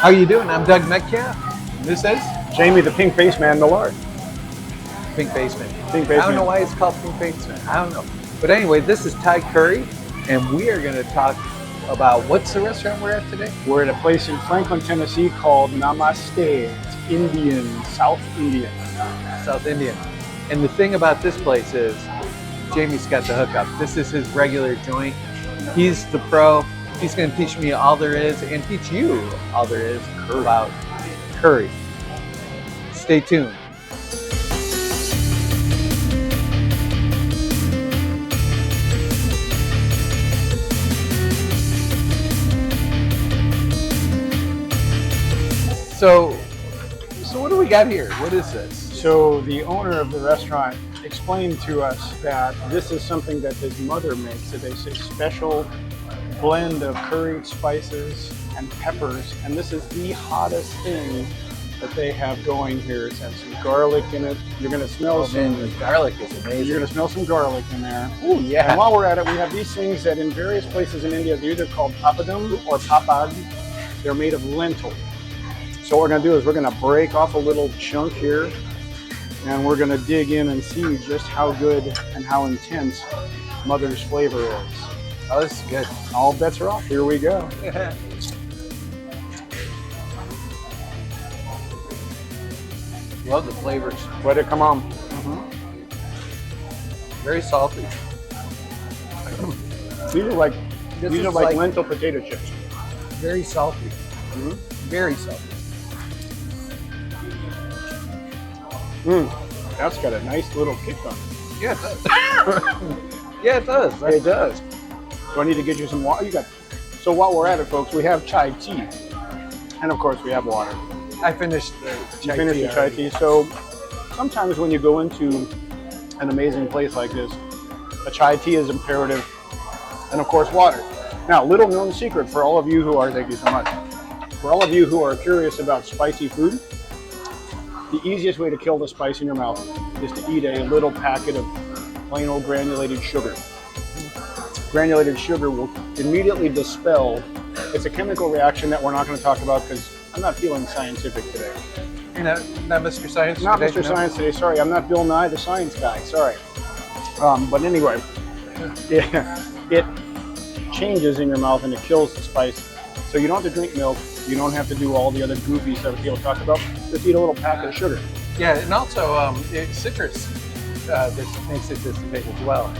How you doing? I'm Doug Metcalf. This is Jaymi the Pink Face Man Millard. Pink Basement. Pink I don't Basement. know why it's called Pink Basement. I don't know. But anyway, this is Thai Curry, and we are going to talk about what's the restaurant we're at today? We're at a place in Franklin, Tennessee called Namaste. It's Indian, South Indian. South Indian. And the thing about this place is Jamie's got the hookup. This is his regular joint. He's the pro. He's going to teach me all there is and teach you all there is about curry. Stay tuned. So what do we got here? What is this? So the owner of the restaurant explained to us that this is something that his mother makes. That they say special blend of curry spices and peppers, and this is the hottest thing that they have going here. It's got some garlic in it. You're going to smell some. The garlic is amazing. You're going to smell some garlic in there. Oh yeah. And while we're at it, we have these things that in various places in India, they're either called papadum or papad. They're made of lentil. So what we're going to do is we're going to break off a little chunk here, and we're going to dig in and see just how good and how intense Mother's flavor is. Oh, this is good. All bets are off. Here we go. Love the flavors. Let it come on. Very salty. These are like This these is are like like- lentil potato chips. Very salty. Very salty. That's got a nice little kick on it. Yeah, it does. Yeah, it does. It does. Do I need to get you some water? You got. So while we're at it, folks, we have chai tea, and of course we have water. I finished the You chai finished tea the chai already. tea. So sometimes when you go into an amazing place like this, a chai tea is imperative, and of course water. Now, little known secret for all of you who are, thank you so much, for all of you who are curious about spicy food, the easiest way to kill the spice in your mouth is to eat a little packet of plain old granulated sugar. Granulated sugar will immediately dispel. It's a chemical reaction that we're not going to talk about because I'm not feeling scientific today. You're not Mr. Science Not today, Mr. no? Science today. Sorry, I'm not Bill Nye, the science guy. Sorry. But anyway, it changes in your mouth and it kills the spice. So you don't have to drink milk. You don't have to do all the other goofy stuff people talk about. Just eat a little packet of sugar. Yeah, and also citrus that makes it dissipate as well.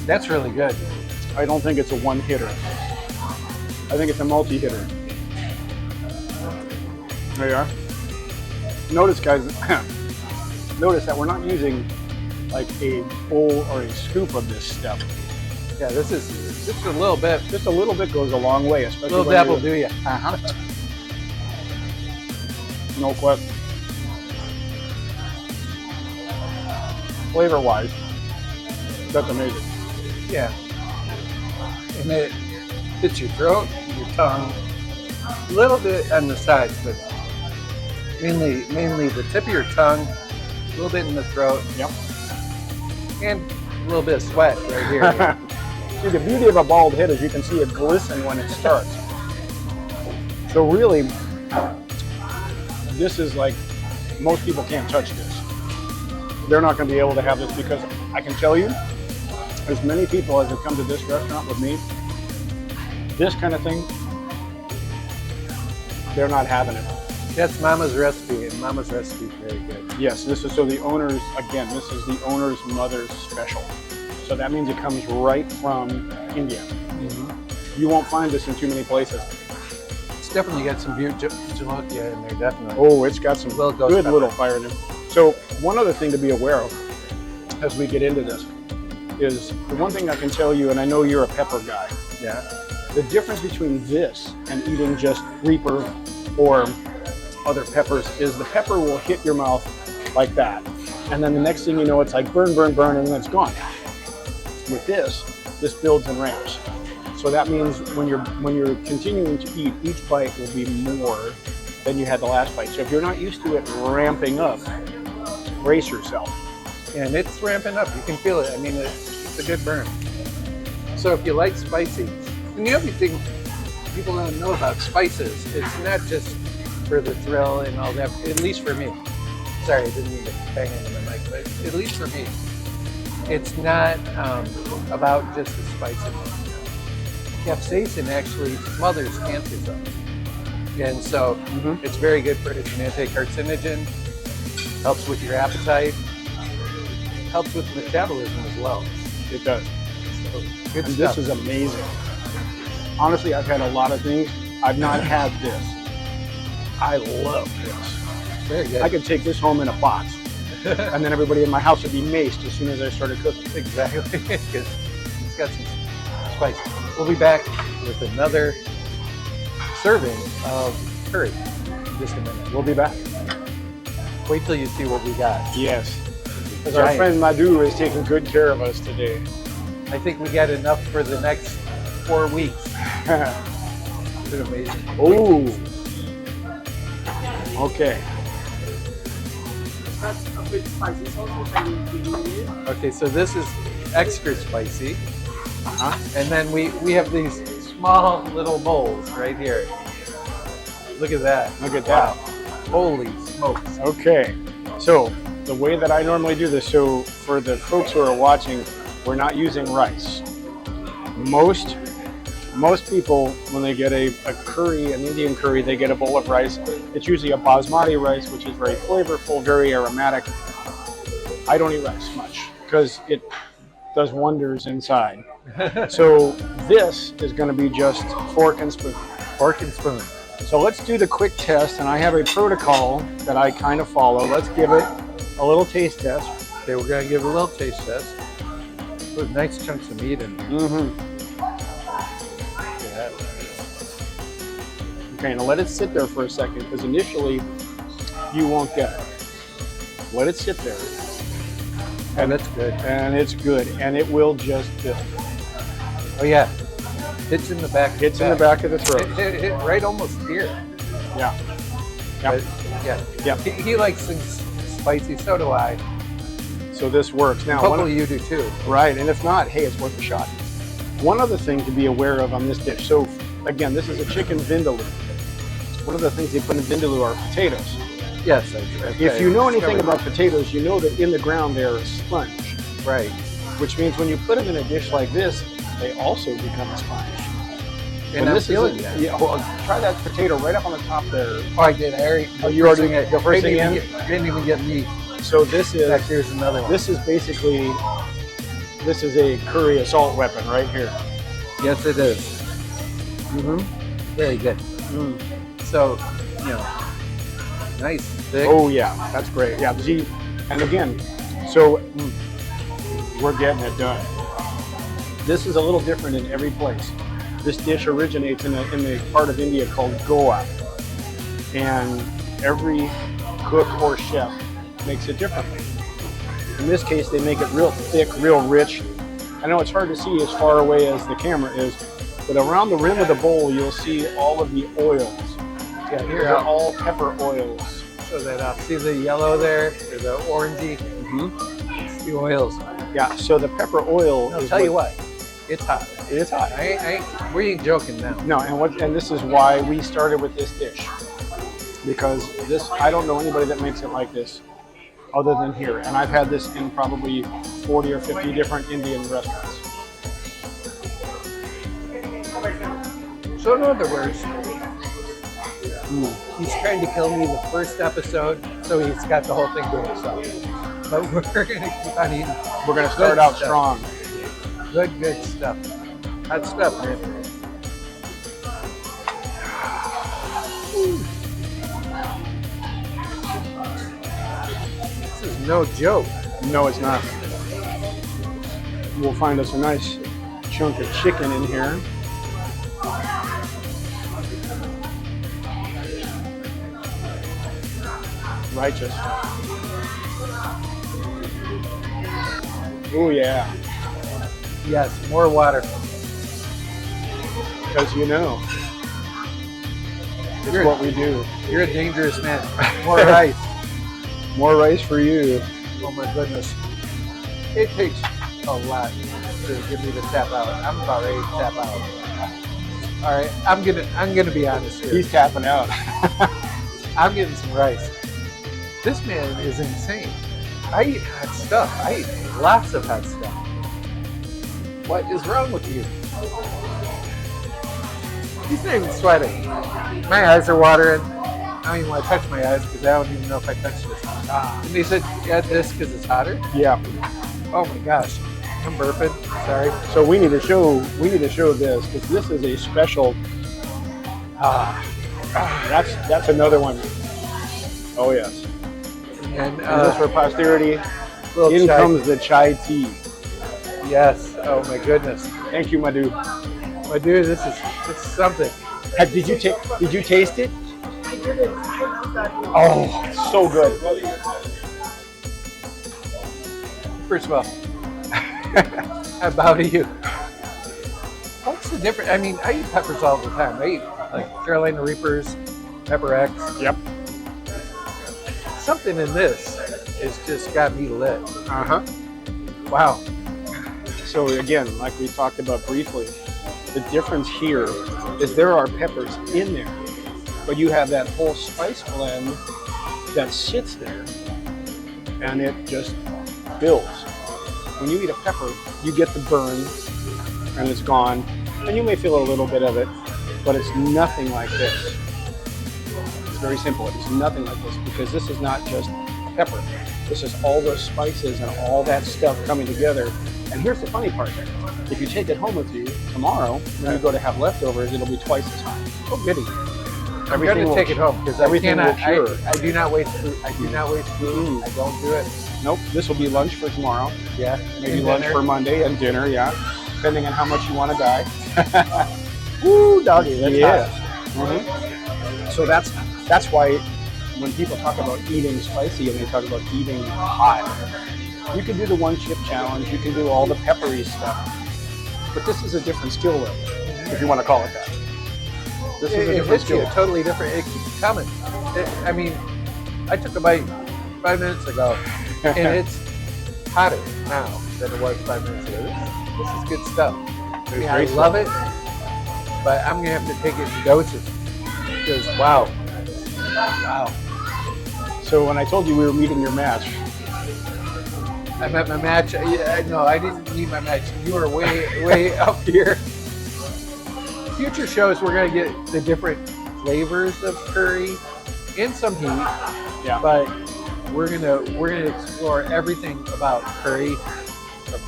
That's really good. I don't think it's a one hitter. I think it's a multi-hitter. There you are. Notice, guys, notice that we're not using like a bowl or a scoop of this stuff. Yeah, this is just a little bit. Just a little bit goes a long way, A especially little when dab you're- will do you. No question. Flavor-wise, that's amazing. Yeah. And it hits your throat, your tongue, a little bit on the sides, but mainly the tip of your tongue, a little bit in the throat, Yep. and a little bit of sweat right here. See, the beauty of a bald head is you can see it glisten when it starts. So really, this is like, most people can't touch this. They're not going to be able to have this because I can tell you, as many people as have come to this restaurant with me, this kind of thing, they're not having it. That's Mama's recipe, and Mama's recipe is very good. Yes, this is, so the owner's, again, this is the owner's mother's special. So that means it comes right from India. You won't find this in too many places. It's definitely got some jalapenos in there, definitely. Oh, it's got some Little ghost good pepper. little fire in it. So one other thing to be aware of as we get into this is the one thing I can tell you, and I know you're a pepper guy, Yeah. the difference between this and eating just Reaper or other peppers is the pepper will hit your mouth like that. And then the next thing you know, it's like burn, burn, burn, and then it's gone. With this builds and ramps. So that means when you're continuing to eat, each bite will be more than you had the last bite. So if you're not used to it ramping up, brace yourself. And it's ramping up. You can feel it. I mean, it's a good burn. So if you like spicy, and the other thing people don't know about spices, it's not just for the thrill and all that. At least for me. Sorry, I didn't mean to bang into the mic, but at least for me, it's not about just the spiciness. Capsaicin actually smothers cancer cells, and so it's very good for it's an anti-carcinogen. Helps with your appetite. Helps with metabolism as well. It does. So, good And stuff. this is amazing. Honestly, I've had a lot of things. I've not had this. I love this. Very good. I could take this home in a box, and then everybody in my house would be maced as soon as I started cooking. Exactly, because it's got some spice. We'll be back with another serving of curry in just a minute. We'll be back. Wait till you see what we got. Yes. Because our friend Madhu is taking good care of us today. I think we got enough for the next 4 weeks. It's been amazing. Oh. Okay. That's a bit spicy sauce, which I will give you. Okay, so this is extra spicy. And then we have these small little bowls right here. Look at that. Look at that. Holy smokes. Okay. So the way that I normally do this, so for the folks who are watching, we're not using rice. Most people, when they get a curry, an Indian curry, they get a bowl of rice. It's usually a basmati rice, which is very flavorful, very aromatic. I don't eat rice much because it does wonders inside. So this is going to be just fork and spoon. Fork and spoon. So let's do the quick test, and I have a protocol that I kind of follow. Let's give it a little taste test. Okay, we're going to give it a little taste test. Put nice chunks of meat in there. Okay, now let it sit there for a second, because initially you won't get it. Let it sit there. And that's good. And it's good, and it will just build. Oh yeah, hits in the back. Hits in the back of the throat. Hit right almost here. Yeah. But, yeah. He likes things spicy. So do I. So this works. Now, hopefully you do too. Right, and if not, hey, it's worth a shot. One other thing to be aware of on this dish. So again, this is a chicken vindaloo. One of the things they put in vindaloo are potatoes. Yes. If you know anything about potatoes, you know that in the ground they're a sponge. Right. Which means when you put them in a dish like this, they also become a sponge. And I'm feeling that. Yeah, well, try that potato right up on the top there. Oh, I did. You already get the first thing in? Didn't even get meat. So this is. Back here's another one. This is basically. This is a curry assault weapon right here. Yes, it is. Very good. So, nice, thick. Oh yeah, that's great. Yeah, see, and again, so we're getting it done. This is a little different in every place. This dish originates in a part of India called Goa, and every cook or chef makes it differently. In this case, they make it real thick, real rich. I know it's hard to see as far away as the camera is, but around the rim of the bowl, you'll see all of the oils. Yeah, here are all pepper oils. Show that up. See the yellow there, or the orangey? It's the oils. Yeah, so the pepper oil. I'll tell you what, it's hot. It's hot. We ain't joking now. No, and this is why we started with this dish, because I don't know anybody that makes it like this, other than here. And I've had this in probably 40 or 50 different Indian restaurants. So in other words, he's trying to kill me the first episode, so he's got the whole thing to himself. But we're going to keep on eating. We're going to start out strong. Good stuff. Hot stuff, man. This is no joke. No, it's not. We'll find us a nice chunk of chicken in here. Righteous. Oh yeah. Yes, more water. Because it's what we do. You're a dangerous man. More rice. More rice for you. Oh my goodness. It takes a lot to get me to tap out. I'm about ready to tap out. All right, I'm gonna be honest here. He's tapping out. I'm getting some rice. This man is insane. I eat hot stuff. I eat lots of hot stuff. What is wrong with you? He's not even sweating. My eyes are watering. I don't even want to touch my eyes because I don't even know if I touched this. And he said, "Add this because it's hotter." Yeah. Oh my gosh, I'm burping. Sorry. So we need to show this because this is a special. That's another one. Oh yes. And And just for posterity, little in chai. comes the chai tea. Yes. Oh my goodness. Thank you, Madhu. My dude, this is something. Did you taste it? I didn't. I love that. Oh, it's so good. First of all, I bow to you. What's the difference? I mean, I eat peppers all the time. I eat like Carolina Reapers, Pepper X. Yep. Something in this has just got me lit. Uh-huh. Wow. So again, like we talked about briefly, the difference here is there are peppers in there, but you have that whole spice blend that sits there and it just builds. When you eat a pepper, you get the burn and it's gone, and you may feel a little bit of it, but it's nothing like this. It's very simple. It's nothing like this because this is not just pepper. This is all those spices and all that stuff coming together. And here's the funny part. If you take it home with you tomorrow, when you go to have leftovers, it'll be twice as hot. Oh, goody. I'm going to take it home because everything will cure. I do not waste food. I do not waste food. I don't do it. Nope, this will be lunch for tomorrow. Yeah. Maybe And lunch dinner. for Monday and dinner, yeah. Depending on how much you want to die. Woo, doggy, that's hot. Mhm. So that's why when people talk about eating spicy and they talk about eating hot, you can do the one chip challenge, you can do all the peppery stuff. But this is a different skill level, if you want to call it that. This is a It different hits you skill. totally different. It keeps coming. I mean, I took a bite 5 minutes ago, and it's hotter now than it was 5 minutes ago. This is good stuff. I mean, I love it, but I'm gonna have to take it in doses because wow. So when I told you we were meeting your match, I'm at my match. No, I didn't need my match. You were way up here. Future shows, we're gonna get the different flavors of curry and some heat. Yeah. But we're gonna explore everything about curry, from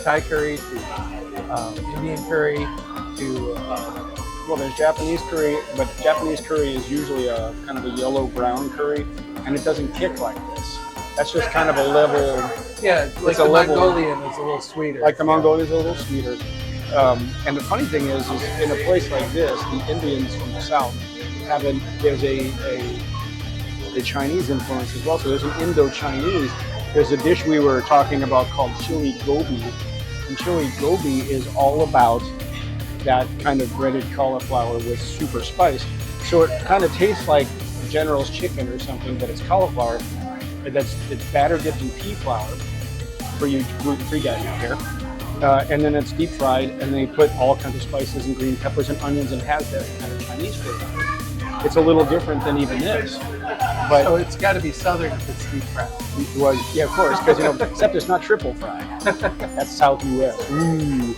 Thai curry to Indian curry to well, there's Japanese curry, but Japanese curry is usually a kind of a yellow-brown curry, and it doesn't kick like this. That's just kind of a level, yeah, like a the level- Mongolian is a little sweeter. like the Mongolian is a little sweeter. And the funny thing is in a place like this, the Indians from the south there's a Chinese influence as well. So there's an Indo-Chinese. There's a dish we were talking about called chili gobi, and chili gobi is all about that kind of breaded cauliflower with super spice. So it kind of tastes like General's chicken or something, but it's cauliflower. It's batter dipped in pea flour for you gluten-free guys out there. And then it's deep fried, and they put all kinds of spices and green peppers and onions, and has that kind of Chinese flavor. It's a little different than even this, but so it's got to be southern if it's deep fried. well, yeah, of course, because except it's not triple fried. That's South U.S. Ooh.